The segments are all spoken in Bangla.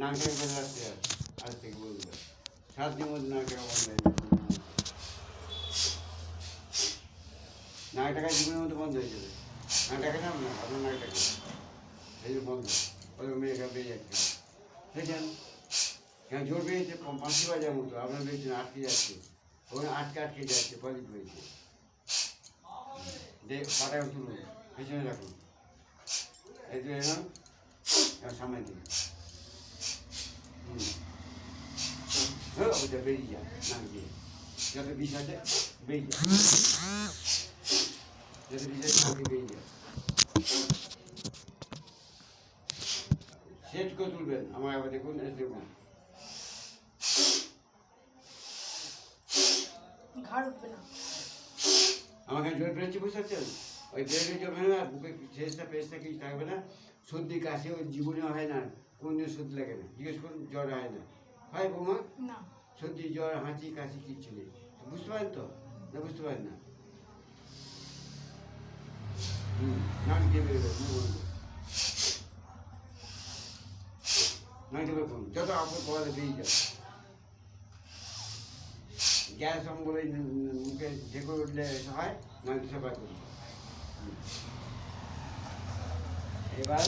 নাকটাকে বেঁধে রাখতে হবে, আজ থেকে বলবে 7 দিনের মধ্যে নাকটাকে বন্ধ হয়ে যাবে, নাকটাকে জীবনের মধ্যে বন্ধ হয়ে যাবে। নাকটাকে না আপনার নাকটাকে এই যে বন্ধ, ওই মেয়েটা বেরিয়ে যাচ্ছে দেখছেন, কেন জোর বেরিয়েছে পাঁচি বাজার মতো আপনার বেরিয়েছেন, আটকে যাচ্ছে, ওখানে আটকে যাচ্ছে, পজিটিভ হয়েছে। পাটাকে তুলুন, পেছনে রাখুন, এই তুলে এলাম, সামনে দিন, ওটা বেরিয়ে যায় নাক দিয়ে, যত বিষ আছে বেরিয়ে যায়, যত বিষ আছে নাকে বেরিয়ে যায়। সেট করে তুলবেন, আমার আবার দেখুন, দেখুন ঘাড় উঠবে না, আমাকে জোর বেরোচ্ছে, বুঝতে পারছেন? ওই বেরোলে জমে না, বুকে চেষ্টা পেস্টা কিছু থাকবে না, সর্দি কাশি ওই জীবনে হয় না, কোনদিন সর্দি লাগে না, জিজ্ঞেস করুন, জ্বর হয় না, হয় বৌমা? না সর্দি জ্বর হাঁচি কাশি কিচ্ছু নেই, বুঝতে পারেন তো? না বুঝতে পারেন না? নাক দিয়ে বেরোবে, মুখ বন্ধ, নাক দিয়ে বের করুন, যত আপদ পড়াতে বেরিয়ে যাবে। গ্যাস অম্বলে মুখে ঢেকে উঠলে হয়, নাক দিয়ে সেবা করুন। এবার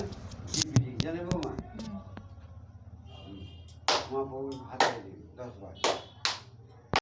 জিপিটি জানে বৌমা, মা বউ হাতে দিন 10 বার।